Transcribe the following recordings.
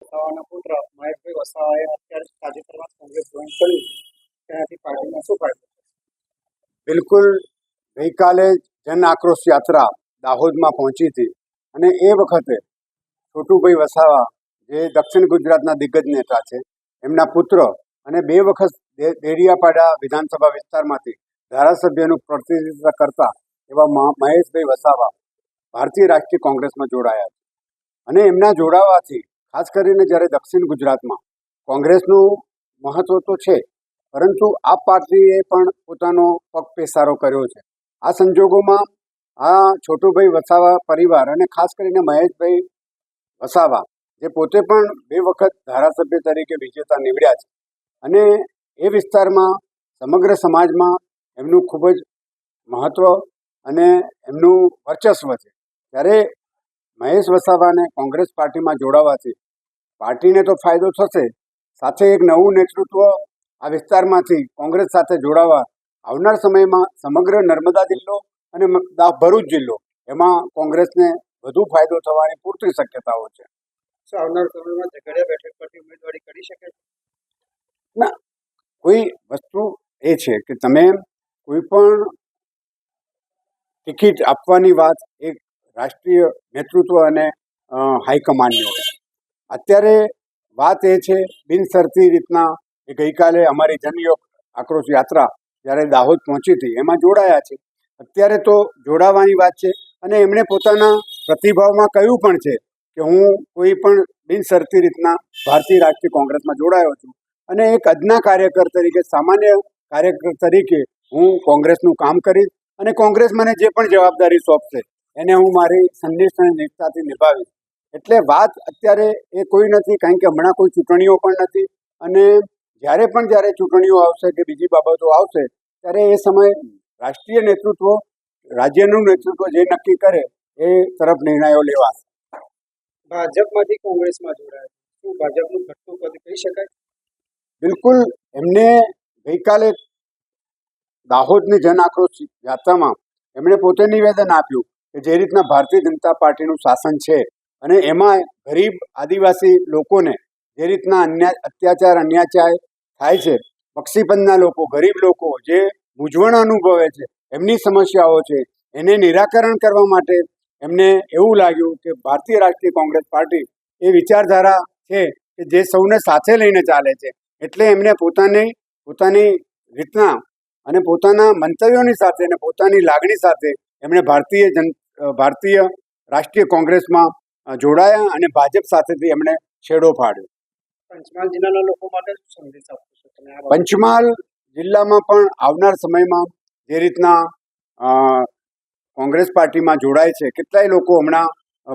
વસાવાના પુત્ર મહેશભાઈ વસાવાએ અત્યારે તાજેતરમાં કોંગ્રેસ જોઈન કર્યું છે, તેનાથી પાર્ટીમાં શું ફાયદો? બિલકુલ. ગઈકાલે જન આક્રોશ યાત્રા દાહોદમાં પહોંચી હતી અને એ વખતે છોટુભાઈ વસાવા જે દક્ષિણ ગુજરાતના દિગ્ગજ નેતા છે, એમના પુત્ર અને 2 વખત દેડિયાપાડા વિધાનસભા વિસ્તારમાંથી ધારાસભ્યનું પ્રતિનિધિત્વ કરતા એવા મહેશભાઈ વસાવા ભારતીય રાષ્ટ્રીય કોંગ્રેસમાં જોડાયા છે. અને એમના જોડાવાથી ખાસ કરીને જ્યારે દક્ષિણ ગુજરાતમાં કોંગ્રેસનું મહત્વ તો છે, પરંતુ આ પાર્ટીએ પણ પોતાનો પગ પેસારો કર્યો છે. આ સંજોગોમાં આ છોટુભાઈ વસાવા પરિવાર અને ખાસ કરીને મહેશભાઈ વસાવા જે પોતે પણ 2 વખત ધારાસભ્ય તરીકે વિજેતા નીવડ્યા છે અને એ વિસ્તારમાં સમગ્ર સમાજમાં એમનું ખૂબ જ મહત્વ અને એમનું વર્ચસ્વ છે, ત્યારે મહેશ વસાવાને કોંગ્રેસ પાર્ટીમાં જોડાવાથી પાર્ટીને તો ફાયદો થશે, સાથે એક નવું નેતૃત્વ આ વિસ્તારમાંથી કોંગ્રેસ સાથે જોડાવા આવનાર સમયમાં સમગ્ર નર્મદા જિલ્લો અને ભરૂચ જિલ્લો એમાં કોંગ્રેસને વધુ ફાયદો થવાની પૂરતી શક્યતાઓ છે. શું આવનાર સમયમાં ઝઘડિયા બેઠક પરથી ઉમેદવારી કરી શકે છે? ના, કોઈ વસ્તુ એ છે કે તમે કોઈ પણ ટિકિટ આપવાની વાત એક રાષ્ટ્રીય નેતૃત્વ અને હાઈકમાન્ડની હોય. અત્યારે વાત એ છે બિનશરતી રીતના એ ગઈકાલે અમારી આક્રોશ યાત્રા જ્યારે દાહોદ પહોંચી હતી એમાં જોડાયા છે. અત્યારે તો જોડાવાની વાત છે અને એમણે પોતાના પ્રતિભાવમાં કહ્યું પણ છે કે હું કોઈ પણ બિનશરતી રીતના ભારતીય રાષ્ટ્રીય કોંગ્રેસમાં જોડાયો છું અને એક અદના કાર્યકર તરીકે, સામાન્ય કાર્યકર તરીકે હું કોંગ્રેસનું કામ કરીશ અને કોંગ્રેસ મને જે પણ જવાબદારી સોંપશે એને હું મારી સંનિષ્ઠ અને નિષ્ઠાથી નિભાવીશ. એટલે વાત અત્યારે એ કોઈ નથી, કારણ કે હમણાં કોઈ ચૂંટણીઓ પણ નથી અને જ્યારે ચૂંટણીઓ આવશે કે બીજી બાબતો આવશે ત્યારે એ સમયે રાષ્ટ્રીય નેતૃત્વ, રાજ્યનું નેતૃત્વ જે નક્કી કરે એ તરફ નિર્ણયો લેવાશે. ભાજપમાંથી કોંગ્રેસમાં જોડાયા, શું ભાજપનું ઘટતું પદ કહી શકાય? બિલકુલ. એમને ગઈકાલે દાહોદની જન આક્રોશ યાત્રામાં એમણે પોતે નિવેદન આપ્યું કે જે રીતના ભારતીય જનતા પાર્ટીનું શાસન છે અને એમાં ગરીબ આદિવાસી લોકોને જે રીતના અત્યાચાર થાય છે, પક્ષીપંદના લોકો, ગરીબ લોકો જે મૂંઝવણ અનુભવે છે, એમની સમસ્યાઓ છે, એને નિરાકરણ કરવા માટે એમને એવું લાગ્યું કે ભારતીય રાષ્ટ્રીય કોંગ્રેસ પાર્ટી એ વિચારધારા છે કે જે સૌને સાથે લઈને ચાલે છે. એટલે એમને પોતાની રીતના અને પોતાના મંતવ્યોની સાથે અને પોતાની લાગણી સાથે એમણે ભારતીય રાષ્ટ્રીય કોંગ્રેસમાં જોડાયા અને ભાજપ સાથેથી એમણે છેડો પાડ્યો. પંચમહાલ જિલ્લાના લોકો માટે શું સંદેશ આપો છો તમે? પંચમહાલ જિલ્લામાં પણ આવનાર સમયમાં જે રીતના કોંગ્રેસ પાર્ટીમાં જોડાય છે, કેટલાય લોકો હમણાં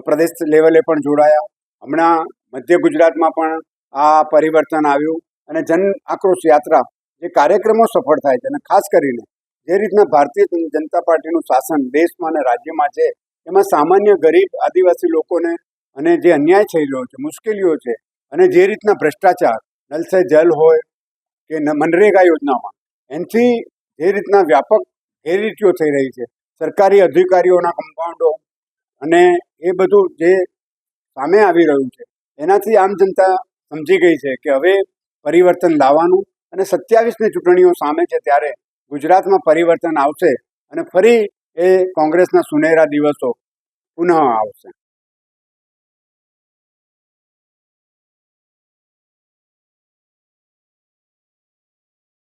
પ્રદેશ લેવલે પણ જોડાયા, હમણાં મધ્ય ગુજરાતમાં પણ આ પરિવર્તન આવ્યું અને જન આક્રોશ યાત્રા જે કાર્યક્રમો સફળ થાય છે અને ખાસ કરીને જે રીતના ભારતીય જનતા પાર્ટીનું શાસન દેશમાં અને રાજ્યમાં છે એમાં સામાન્ય ગરીબ આદિવાસી લોકોને અને જે અન્યાય થઈ રહ્યો છે, મુશ્કેલીઓ છે અને જે રીતના ભ્રષ્ટાચાર, નલ સે જલ હોય કે મનરેગા યોજનામાં એનાથી જે રીતના વ્યાપક ગેરરીતિઓ થઈ રહી છે, સરકારી અધિકારીઓના કમ્પાઉન્ડો અને એ બધું જે સામે આવી રહ્યું છે એનાથી આમ જનતા સમજી ગઈ છે કે હવે પરિવર્તન લાવવાનું અને 27ની ચૂંટણીઓ સામે છે ત્યારે ગુજરાતમાં પરિવર્તન આવશે અને ફરી એ કોંગ્રેસના સુનહેરા દિવસો પુનઃ આવશે.